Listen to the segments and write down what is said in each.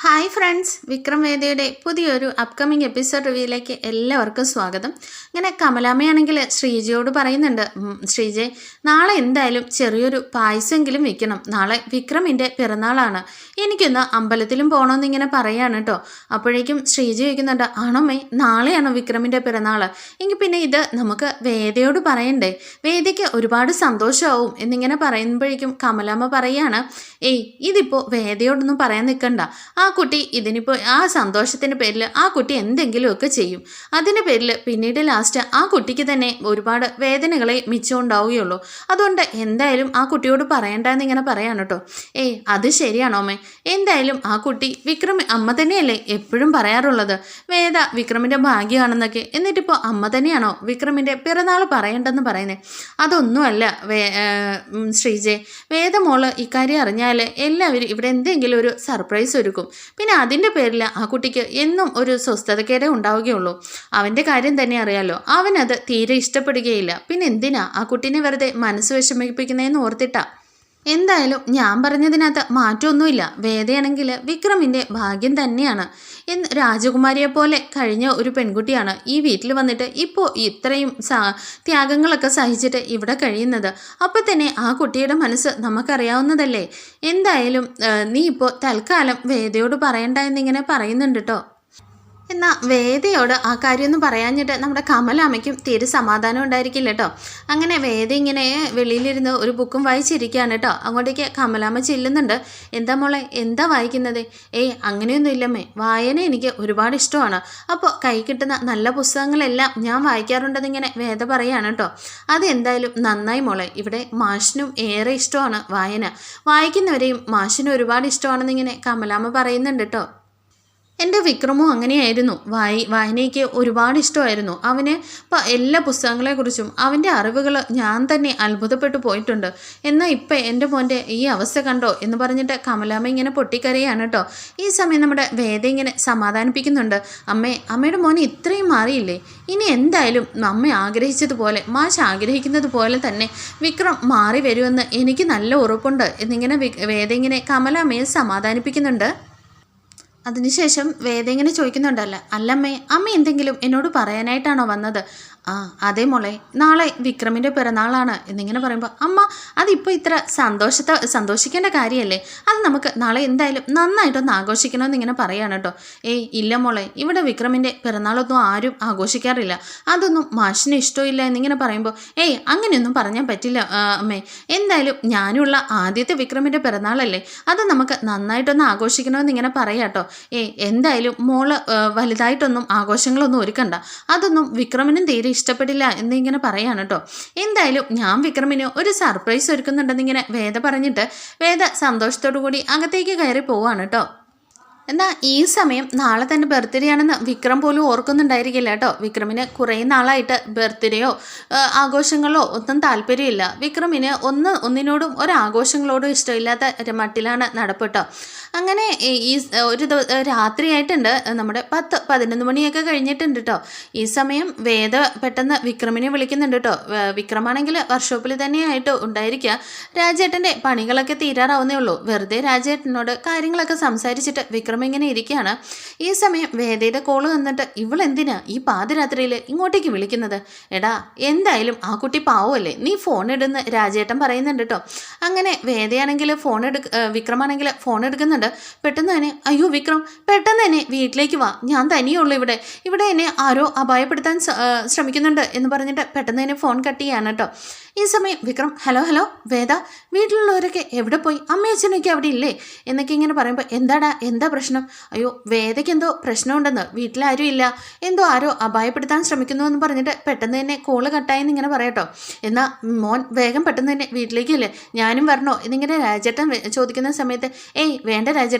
Hi friends, Vikram വേദയുടെ പുതിയൊരു upcoming episode റിവ്യൂയിലേക്ക് എല്ലാവർക്കും സ്വാഗതം. ഇങ്ങനെ കമലാമ്മയാണെങ്കിൽ ശ്രീജയോട് പറയുന്നുണ്ട്, ശ്രീജയ് നാളെ എന്തായാലും ചെറിയൊരു പായസമെങ്കിലും വെക്കണം, നാളെ വിക്രമിൻ്റെ പിറന്നാളാണ്, എനിക്കൊന്ന് അമ്പലത്തിലും പോകണമെന്ന് ഇങ്ങനെ പറയാണ് കേട്ടോ. അപ്പോഴേക്കും ശ്രീജ ചോദിക്കുന്നുണ്ട്, ആണോമ്മേ നാളെയാണോ വിക്രമിൻ്റെ പിറന്നാൾ? എങ്കിൽ പിന്നെ ഇത് നമുക്ക് വേദയോട് പറയണ്ടേ, വേദയ്ക്ക് ഒരുപാട് സന്തോഷമാവും എന്നിങ്ങനെ പറയുമ്പോഴേക്കും കമലാമ്മ പറയാണ്, ഏയ് ഇതിപ്പോൾ വേദയോടൊന്നും പറയാൻ നിൽക്കണ്ട, ആ കുട്ടി ഇതിനിപ്പോൾ ആ സന്തോഷത്തിൻ്റെ പേരിൽ ആ കുട്ടി എന്തെങ്കിലുമൊക്കെ ചെയ്യും, അതിൻ്റെ പേരിൽ പിന്നീട് ലാസ്റ്റ് ആ കുട്ടിക്ക് തന്നെ ഒരുപാട് വേദനകളെ മിച്ചമുണ്ടാവുകയുള്ളൂ, അതുകൊണ്ട് എന്തായാലും ആ കുട്ടിയോട് പറയണ്ടെന്ന് ഇങ്ങനെ പറയാണ് കേട്ടോ. ഏയ് അത് ശരിയാണോ അമ്മേ, എന്തായാലും ആ കുട്ടി വിക്രം അമ്മ തന്നെയല്ലേ എപ്പോഴും പറയാറുള്ളത്, വേദ വിക്രമിൻ്റെ ഭാഗ്യമാണെന്നൊക്കെ, എന്നിട്ടിപ്പോൾ അമ്മ തന്നെയാണോ വിക്രമിൻ്റെ പിറന്നാൾ പറയണ്ടെന്ന് പറയുന്നത്? അതൊന്നുമല്ല ശ്രീജയ്, വേദമോള് ഇക്കാര്യം അറിഞ്ഞാൽ എല്ലാവരും ഇവിടെ എന്തെങ്കിലും ഒരു സർപ്രൈസ് ഒരുക്കും, പിന്നെ അതിൻ്റെ പേരിൽ ആ കുട്ടിക്ക് എന്നും ഒരു സ്വസ്ഥതക്കേടേ ഉണ്ടാവുകയുള്ളൂ. അവൻ്റെ കാര്യം തന്നെ അറിയാലോ, അവനത് തീരെ ഇഷ്ടപ്പെടുകയില്ല, പിന്നെ എന്തിനാ ആ കുട്ടീനെ വെറുതെ മനസ്സ് വിഷമിപ്പിക്കുന്നതെന്ന് ഓർത്തിട്ടാ. എന്തായാലും ഞാൻ പറഞ്ഞതിനകത്ത് മാറ്റമൊന്നുമില്ല, വേദയാണെങ്കിൽ വിക്രമിൻ്റെ ഭാഗ്യം തന്നെയാണ്, രാജകുമാരിയെ പോലെ കഴിഞ്ഞ ഒരു പെൺകുട്ടിയാണ് ഈ വീട്ടിൽ വന്നിട്ട് ഇപ്പോൾ ഇത്രയും ത്യാഗങ്ങളൊക്കെ സഹിച്ചിട്ട് ഇവിടെ കഴിയുന്നത്. അപ്പോൾ തന്നെ ആ കുട്ടിയുടെ മനസ്സ് നമുക്കറിയാവുന്നതല്ലേ. എന്തായാലും നീ ഇപ്പോൾ തൽക്കാലം വേദയോട് പറയണ്ട എന്നിങ്ങനെ പറയുന്നുണ്ട് കേട്ടോ. എന്നാൽ വേദയോട് ആ കാര്യമൊന്നും പറയാഞ്ഞിട്ട് നമ്മുടെ കമലാമ്മയ്ക്കും തീരെ സമാധാനം ഉണ്ടായിരിക്കില്ല കേട്ടോ. അങ്ങനെ വേദ ഇങ്ങനെ വെളിയിലിരുന്ന് ഒരു ബുക്കും വായിച്ചിരിക്കുകയാണ് കേട്ടോ. അങ്ങോട്ടേക്ക് കമലാമ്മ ചെല്ലുന്നുണ്ട്. എന്താ മോളെ, എന്താ വായിക്കുന്നത്? ഏയ് അങ്ങനെയൊന്നും ഇല്ലമ്മേ, വായന എനിക്ക് ഒരുപാട് ഇഷ്ടമാണ്, അപ്പോൾ കൈ കിട്ടുന്ന നല്ല പുസ്തകങ്ങളെല്ലാം ഞാൻ വായിക്കാറുണ്ടെന്നിങ്ങനെ വേദ പറയുകയാണ് കേട്ടോ. അതെന്തായാലും നന്നായി മോളെ, ഇവിടെ മാഷിനും ഏറെ ഇഷ്ടമാണ് വായന, വായിക്കുന്നവരെയും മാഷിനും ഒരുപാട് ഇഷ്ടമാണെന്നിങ്ങനെ കമലാമ്മ പറയുന്നുണ്ട് കേട്ടോ. എൻ്റെ വിക്രമും അങ്ങനെയായിരുന്നു, വായനയ്ക്ക് ഒരുപാട് ഇഷ്ടമായിരുന്നു, അവന് എല്ലാ പുസ്തകങ്ങളെക്കുറിച്ചും അവൻ്റെ അറിവുകൾ ഞാൻ തന്നെ അത്ഭുതപ്പെട്ടു പോയിട്ടുണ്ട്. എന്നാൽ ഇപ്പം എൻ്റെ മോൻ്റെ ഈ അവസ്ഥ കണ്ടോ എന്ന് പറഞ്ഞിട്ട് കമലാമ്മ ഇങ്ങനെ പൊട്ടിക്കരയാണ് കേട്ടോ. ഈ സമയം നമ്മുടെ വേദ ഇങ്ങനെ സമാധാനിപ്പിക്കുന്നുണ്ട്. അമ്മയുടെ മോനെ ഇത്രയും മാറിയില്ലേ, ഇനി എന്തായാലും അമ്മ ആഗ്രഹിച്ചതുപോലെ, മാഷ് ആഗ്രഹിക്കുന്നത് പോലെ തന്നെ വിക്രം മാറി വരുമെന്ന് എനിക്ക് നല്ല ഉറപ്പുണ്ട് എന്നിങ്ങനെ വേദ ഇങ്ങനെ കമലാമ്മയെ സമാധാനിപ്പിക്കുന്നുണ്ട്. അതിനുശേഷം വേദ ഇങ്ങനെ ചോദിക്കുന്നുണ്ടല്ലോ, അല്ലമ്മേ അമ്മ എന്തെങ്കിലും എന്നോട് പറയാനായിട്ടാണോ വന്നത്? ആ അതെ മോളെ, നാളെ വിക്രമിൻ്റെ പിറന്നാളാണ് എന്നിങ്ങനെ പറയുമ്പോൾ, അമ്മ അതിപ്പോൾ ഇത്ര സന്തോഷിക്കേണ്ട കാര്യമല്ലേ, അത് നമുക്ക് നാളെ എന്തായാലും നന്നായിട്ടൊന്ന് ആഘോഷിക്കണമെന്ന് ഇങ്ങനെ പറയുകയാണ് കേട്ടോ. ഏയ് ഇല്ല മോളെ, ഇവിടെ വിക്രമിൻ്റെ പിറന്നാളൊന്നും ആരും ആഘോഷിക്കാറില്ല, അതൊന്നും മാഷിന് ഇഷ്ടമില്ല എന്നിങ്ങനെ പറയുമ്പോൾ, ഏയ് അങ്ങനെയൊന്നും പറഞ്ഞാൽ പറ്റില്ല അമ്മേ, എന്തായാലും ഞാനുള്ള ആദ്യത്തെ വിക്രമിൻ്റെ പിറന്നാളല്ലേ, അത് നമുക്ക് നന്നായിട്ടൊന്ന് ആഘോഷിക്കണമെന്ന് ഇങ്ങനെ പറയാം കേട്ടോ. എന്തായാലും മോള് വലുതായിട്ടൊന്നും ആഘോഷങ്ങളൊന്നും ഒരുക്കണ്ട, അതൊന്നും വിക്രമിനും തീരെ ഇഷ്ടപ്പെടില്ല എന്നിങ്ങനെ പറയാണ് കേട്ടോ. എന്തായാലും ഞാൻ വിക്രമിന് ഒരു സർപ്രൈസ് ഒരുക്കുന്നുണ്ടെന്നിങ്ങനെ വേദ പറഞ്ഞിട്ട് വേദ സന്തോഷത്തോടു കൂടി അകത്തേക്ക് കയറി പോവാണ് കേട്ടോ. എന്നാൽ ഈ സമയം നാളെ തന്നെ ബർത്ത്ഡേ ആണെന്ന് വിക്രം പോലും ഓർക്കുന്നുണ്ടായിരിക്കില്ല കേട്ടോ. വിക്രമിന് കുറേ നാളായിട്ട് ബർത്ത്ഡേയോ ആഘോഷങ്ങളോ ഒന്നും താല്പര്യമില്ല. വിക്രമിന് ഒന്നിനോടും ഒരാഘോഷങ്ങളോടും ഇഷ്ടമില്ലാത്ത മട്ടിലാണ് നടപ്പെട്ടോ. അങ്ങനെ ഈ ഒരു രാത്രിയായിട്ടുണ്ട്, നമ്മുടെ 10-11 മണിയൊക്കെ കഴിഞ്ഞിട്ടുണ്ട് കേട്ടോ. ഈ സമയം വേദ പെട്ടെന്ന് വിക്രമിനെ വിളിക്കുന്നുണ്ട് കേട്ടോ. വിക്രമാണെങ്കിൽ വർക്ക്ഷോപ്പിൽ തന്നെയായിട്ട് ഉണ്ടായിരിക്കുക. രാജേട്ടൻ്റെ പണികളൊക്കെ തീരാറാവുന്നേ ഉള്ളൂ. വെറുതെ രാജേട്ടനോട് കാര്യങ്ങളൊക്കെ സംസാരിച്ചിട്ട് വിക്രം ഇങ്ങനെ ഇരിക്കുകയാണ്. ഈ സമയം വേദയുടെ കോള് വന്നിട്ട്, ഇവളെന്തിനാ ഈ പാതിരാത്രിയിൽ ഇങ്ങോട്ടേക്ക് വിളിക്കുന്നത്? എടാ എന്തായാലും ആ കുട്ടി പാവമല്ലേ, നീ ഫോൺ ഇടുന്ന് രാജേട്ടൻ പറയുന്നുണ്ട് കേട്ടോ. അങ്ങനെ വേദയാണെങ്കിൽ വിക്രമാണെങ്കിൽ ഫോൺ എടുക്കുന്നുണ്ട്. പെട്ടെന്ന് തന്നെ, അയ്യോ വിക്രം പെട്ടെന്ന് തന്നെ വീട്ടിലേക്ക് വാ, ഞാൻ തനിയുള്ളൂ ഇവിടെ എന്നെ ആരോ അപായപ്പെടുത്താൻ ശ്രമിക്കുന്നുണ്ട് എന്ന് പറഞ്ഞിട്ട് പെട്ടെന്ന് തന്നെ ഫോൺ കട്ട് ചെയ്യാണ് കേട്ടോ. ഈ സമയം വിക്രം, ഹലോ വേദ, വീട്ടിലുള്ളവരൊക്കെ എവിടെ പോയി, അമ്മയച്ഛനൊക്കെ അവിടെ ഇല്ലേ എന്നൊക്കെ ഇങ്ങനെ പറയുമ്പോൾ, എന്താ പ്രശ്നം? അയ്യോ വേദയ്ക്ക് എന്തോ പ്രശ്നമുണ്ടെന്ന്, വീട്ടിലാരും ഇല്ല, എന്തോ ആരോ അപായപ്പെടുത്താൻ ശ്രമിക്കുന്നു എന്ന് പറഞ്ഞിട്ട് പെട്ടെന്ന് തന്നെ കോള് കട്ടായെന്ന് ഇങ്ങനെ പറയാട്ടോ. എന്നാൽ മോൻ വേഗം പെട്ടെന്ന് തന്നെ വീട്ടിലേക്കില്ലേ, ഞാനും വരണോ എന്നിങ്ങനെ രാജേട്ടൻ ചോദിക്കുന്ന സമയത്ത്, ഏയ് വേണ്ട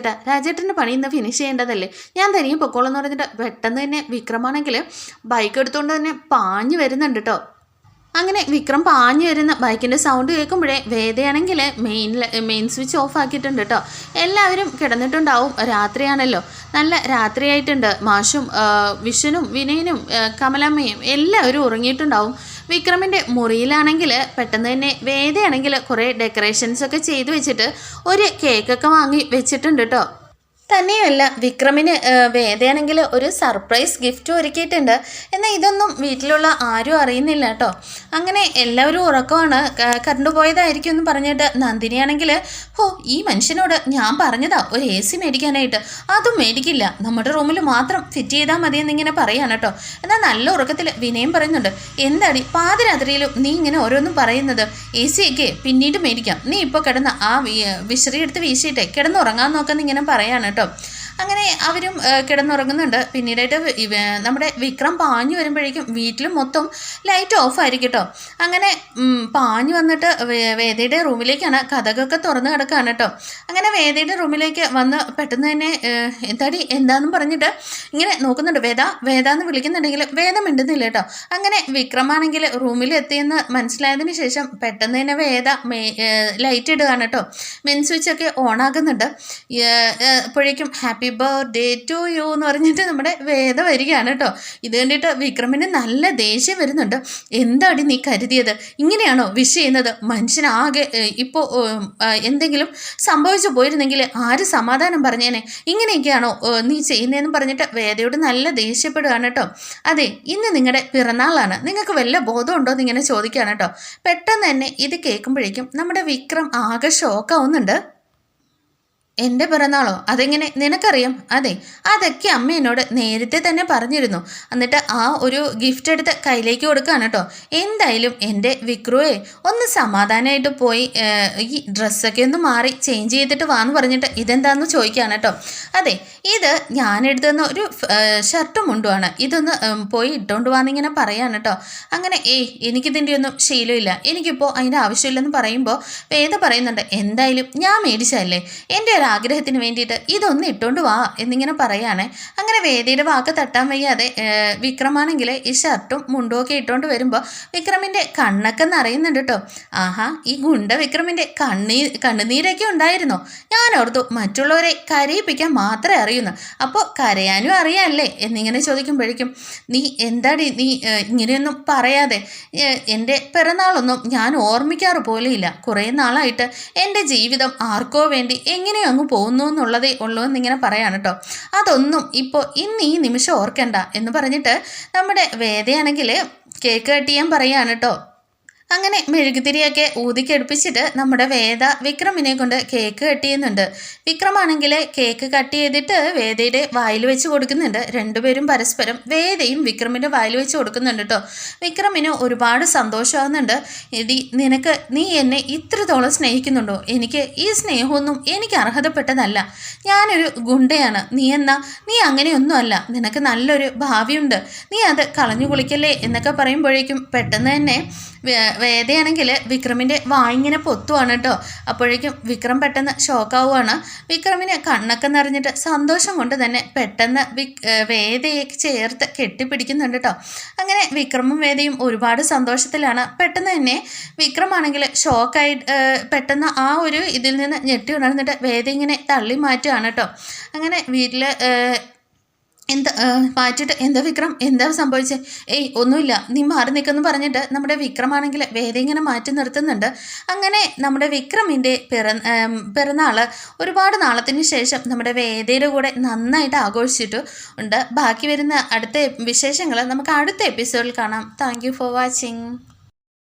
രാജേട്ടൻ്റെ പണി ഇന്ന് ഫിനിഷ് ചെയ്യേണ്ടതല്ലേ, ഞാൻ തനിയെ പൊക്കോളൂ എന്ന് പറഞ്ഞിട്ട് പെട്ടെന്ന് തന്നെ വിക്രമാണെങ്കിൽ ബൈക്ക് എടുത്തുകൊണ്ട് തന്നെ പാഞ്ഞു വരുന്നുണ്ട് കേട്ടോ. അങ്ങനെ വിക്രം പാഞ്ഞു വരുന്ന ബൈക്കിൻ്റെ സൗണ്ട് കേൾക്കുമ്പോഴേ വേദയാണെങ്കിൽ മെയിൻ സ്വിച്ച് ഓഫ് ആക്കിയിട്ടുണ്ട് കേട്ടോ. എല്ലാവരും കിടന്നിട്ടുണ്ടാവും, രാത്രിയാണല്ലോ, നല്ല രാത്രിയായിട്ടുണ്ട്. മാഷും വിഷനും വിനയനും കമലമ്മയും എല്ലാവരും ഉറങ്ങിയിട്ടുണ്ടാവും. വിക്രമിൻ്റെ മുറിയിലാണെങ്കിൽ പെട്ടെന്ന് തന്നെ വേദയാണെങ്കിൽ കുറേ ഡെക്കറേഷൻസൊക്കെ ചെയ്ത് വെച്ചിട്ട് ഒരു കേക്കൊക്കെ വാങ്ങി വെച്ചിട്ടുണ്ട് കേട്ടോ. തന്നെയുമല്ല വിക്രമിന് വേദയാണെങ്കിൽ ഒരു സർപ്രൈസ് ഗിഫ്റ്റ് ഒരുക്കിയിട്ടുണ്ട്. എന്നാൽ ഇതൊന്നും വീട്ടിലുള്ള ആരും അറിയുന്നില്ല കേട്ടോ. അങ്ങനെ എല്ലാവരും ഉറക്കമാണ്, കറണ്ട് പോയതായിരിക്കും എന്ന് പറഞ്ഞിട്ട് നന്ദിനിയാണെങ്കിൽ ഈ മനുഷ്യനോട് ഞാൻ പറഞ്ഞതാ ഒരു AC മേടിക്കാനായിട്ട്, അതും മേടിക്കില്ല, നമ്മുടെ റൂമിൽ മാത്രം ഫിറ്റ് ചെയ്താൽ മതിയെന്ന് ഇങ്ങനെ പറയാണ് കേട്ടോ. എന്നാൽ നല്ല ഉറക്കത്തിൽ വിനയം പറയുന്നുണ്ട്, എന്താടി പാതിരാത്രിയിലും നീ ഇങ്ങനെ ഓരോന്നും പറയുന്നത്, AC ഒക്കെ പിന്നീട് മേടിക്കാം, നീ ഇപ്പോൾ കിടന്ന് ആ വിശറി എടുത്ത് വീശിയിട്ടേ കിടന്നുറങ്ങാൻ നോക്കാമെന്ന് ഇങ്ങനെ പറയാണ് കേട്ടോ. അങ്ങനെ അവരും കിടന്നുറങ്ങുന്നുണ്ട്. പിന്നീടായിട്ട് നമ്മുടെ വിക്രം പാഞ്ഞു വരുമ്പോഴേക്കും വീട്ടിൽ മൊത്തം ലൈറ്റ് ഓഫ് ആയിരിക്കും കേട്ടോ. അങ്ങനെ പാഞ്ഞു വന്നിട്ട് വേദയുടെ റൂമിലേക്കാണ്, കഥകൊക്കെ തുറന്ന് കിടക്കുകയാണ് കേട്ടോ. അങ്ങനെ വേദയുടെ റൂമിലേക്ക് വന്ന് പെട്ടെന്ന് തന്നെ എന്താണെന്ന് പറഞ്ഞിട്ട് ഇങ്ങനെ നോക്കുന്നുണ്ട്. വേദ എന്ന് വിളിക്കുന്നുണ്ടെങ്കിൽ വേദ മിണ്ടുന്നില്ല കേട്ടോ. അങ്ങനെ വിക്രമാണെങ്കിൽ റൂമിൽ എത്തിയെന്ന് മനസ്സിലായതിന് ശേഷം പെട്ടെന്ന് തന്നെ വേദ ലൈറ്റ് ഇടുകയാണ് കേട്ടോ. മെൻ സ്വിച്ചൊക്കെ ഓണാക്കുന്നുണ്ട്. അപ്പോഴേക്കും ഹാപ്പി ബർത്ത്ഡേ ടു യു എന്ന് പറഞ്ഞിട്ട് നമ്മുടെ വേദ വരികയാണ് കേട്ടോ. ഇത് കണ്ടിട്ട് വിക്രമിന് നല്ല ദേഷ്യം വരുന്നുണ്ട്. എന്താടി നീ കരുതിയത്, ഇങ്ങനെയാണോ വിഷ് ചെയ്യുന്നത്? മനുഷ്യനാകെ ഇപ്പോൾ എന്തെങ്കിലും സംഭവിച്ചു പോയിരുന്നെങ്കിൽ ആര് സമാധാനം പറഞ്ഞേനെ, ഇങ്ങനെയൊക്കെയാണോ നീ ചെയ്യുന്നതെന്ന് പറഞ്ഞിട്ട് വേദയോട് നല്ല ദേഷ്യപ്പെടുകയാണ് കേട്ടോ. അതെ, ഇന്ന് നിങ്ങളുടെ പിറന്നാളാണ്, നിങ്ങൾക്ക് വല്ല ബോധമുണ്ടോ എന്ന് ഇങ്ങനെ ചോദിക്കുകയാണ് കേട്ടോ. പെട്ടെന്ന് തന്നെ ഇത് കേൾക്കുമ്പോഴേക്കും നമ്മുടെ വിക്രം ആകെ ഷോക്കാവുന്നുണ്ട്. എൻ്റെ പിറന്നാളോ, അതെങ്ങനെ നിനക്കറിയാം? അതെ, അതൊക്കെ അമ്മ എന്നോട് നേരത്തെ തന്നെ പറഞ്ഞിരുന്നു. എന്നിട്ട് ആ ഒരു ഗിഫ്റ്റ് എടുത്ത് കയ്യിലേക്ക് കൊടുക്കുകയാണ് കേട്ടോ. എന്തായാലും എൻ്റെ വിക്രുവേ ഒന്ന് സമാധാനമായിട്ട് പോയി ഈ ഡ്രസ്സൊക്കെ ഒന്ന് മാറി ചേഞ്ച് ചെയ്തിട്ട് വാന്ന് പറഞ്ഞിട്ട് ഇതെന്താണെന്ന് ചോദിക്കുകയാണ് കേട്ടോ. അതെ, ഇത് ഞാനെടുത്തുന്ന ഒരു ഷർട്ടും മുണ്ടുമാണ്, ഇതൊന്ന് പോയി ഇട്ടുകൊണ്ട് വാന്നിങ്ങനെ പറയാണ് കേട്ടോ. അങ്ങനെ എനിക്കിതിൻ്റെ ഒന്നും ശീലമില്ല, എനിക്കിപ്പോൾ അതിൻ്റെ ആവശ്യമില്ലെന്ന് പറയുമ്പോൾ വേദ പറയുന്നുണ്ട്, എന്തായാലും ഞാൻ മേടിച്ചതല്ലേ, എൻ്റെ ആഗ്രഹത്തിന് വേണ്ടിയിട്ട് ഇതൊന്ന് ഇട്ടുകൊണ്ട് വാ എന്നിങ്ങനെ പറയുകയാണേ. അങ്ങനെ വേദിയുടെ വാക്ക് തട്ടാൻ വയ്യാതെ വിക്രമാണെങ്കിൽ ഈ ഷർട്ടും മുണ്ടും ഒക്കെ ഇട്ടുകൊണ്ട് വരുമ്പോൾ വിക്രമിൻ്റെ കണ്ണൊക്കെ നിറയുന്നുണ്ട് കേട്ടോ. ആഹാ, ഈ ഗുണ്ട വിക്രമിൻ്റെ കണ്ണുനീരൊക്കെ ഉണ്ടായിരുന്നോ? ഞാൻ ഓർത്തു മറ്റുള്ളവരെ കരയിപ്പിക്കാൻ മാത്രമേ അറിയുന്നു, അപ്പോൾ കരയാനും അറിയാമല്ലേ എന്നിങ്ങനെ ചോദിക്കുമ്പോഴേക്കും നീ ഇങ്ങനെയൊന്നും പറയാതെ, എൻ്റെ പിറന്നാളൊന്നും ഞാൻ ഓർമ്മിക്കാറ് പോലെയില്ല, കുറേ നാളായിട്ട് എൻ്റെ ജീവിതം ആർക്കോ വേണ്ടി എങ്ങനെയോ അങ്ങ് പോകുന്നു എന്നുള്ളതേ ഉള്ളൂ എന്നിങ്ങനെ പറയാണ് കേട്ടോ. അതൊന്നും ഇപ്പോൾ ഇന്ന് ഈ നിമിഷം ഓർക്കണ്ട എന്ന് പറഞ്ഞിട്ട് നമ്മുടെ വേദയാണെങ്കിൽ കേക്ക് കട്ട് ചെയ്യാൻ പറയാണ് കേട്ടോ. അങ്ങനെ മെഴുകുതിരിയൊക്കെ ഊതിക്കെടുപ്പിച്ചിട്ട് നമ്മുടെ വേദ വിക്രമിനെ കൊണ്ട് കേക്ക് കട്ട് ചെയ്യുന്നുണ്ട്. വിക്രമാണെങ്കിൽ കേക്ക് കട്ട് ചെയ്തിട്ട് വേദയുടെ വായിൽ വെച്ച് കൊടുക്കുന്നുണ്ട്. രണ്ടുപേരും പരസ്പരം വേദയും വിക്രമിൻ്റെ വായിൽ വെച്ച് കൊടുക്കുന്നുണ്ട് കേട്ടോ. വിക്രമിന് ഒരുപാട് സന്തോഷമാകുന്നുണ്ട്. നീ എന്നെ ഇത്രത്തോളം സ്നേഹിക്കുന്നുണ്ടോ? എനിക്ക് ഈ സ്നേഹമൊന്നും എനിക്ക് അർഹതപ്പെട്ടതല്ല, ഞാനൊരു ഗുണ്ടയാണ്, നീ അങ്ങനെയൊന്നും അല്ല, നിനക്ക് നല്ലൊരു ഭാവിയുണ്ട്, നീ അത് കളഞ്ഞു കുളിക്കല്ലേ എന്നൊക്കെ പറയുമ്പോഴേക്കും പെട്ടെന്ന് തന്നെ വേദയാണെങ്കിൽ വിക്രമിൻ്റെ വായിങ്ങനെ പൊത്തുവാണ് കേട്ടോ. അപ്പോഴേക്കും വിക്രം പെട്ടെന്ന് ഷോക്കാവുകയാണ്. വിക്രമിന് കണ്ണൊക്കെ നിറഞ്ഞിട്ട് സന്തോഷം കൊണ്ട് തന്നെ പെട്ടെന്ന് വേദയെ ചേർത്ത് കെട്ടിപ്പിടിക്കുന്നുണ്ട് കേട്ടോ. അങ്ങനെ വിക്രമും വേദയും ഒരുപാട് സന്തോഷത്തിലാണ്. പെട്ടെന്ന് തന്നെ വിക്രമാണെങ്കിൽ ഷോക്കായി പെട്ടെന്ന് ആ ഒരു ഇതിൽ നിന്ന് ഞെട്ടി ഉണർന്നിട്ട് വേദ ഇങ്ങനെ തള്ളി മാറ്റുകയാണ് കേട്ടോ. അങ്ങനെ വീട്ടിൽ മാറ്റിയിട്ട് എന്താ വിക്രം, എന്താ സംഭവിച്ചത്? ഒന്നുമില്ല, നീ മാറി നിൽക്കെന്ന് പറഞ്ഞിട്ട് നമ്മുടെ വിക്രമാണെങ്കിൽ വേദ ഇങ്ങനെ മാറ്റി നിർത്തുന്നുണ്ട്. അങ്ങനെ നമ്മുടെ വിക്രമിൻ്റെ പിറന്നാൾ ഒരുപാട് നാളത്തിന് ശേഷം നമ്മുടെ വേദയുടെ കൂടെ നന്നായിട്ട് ആഘോഷിച്ചിട്ട് ഉണ്ട്. ബാക്കി വരുന്ന അടുത്ത വിശേഷങ്ങൾ നമുക്ക് അടുത്ത എപ്പിസോഡിൽ കാണാം. Thank you for watching.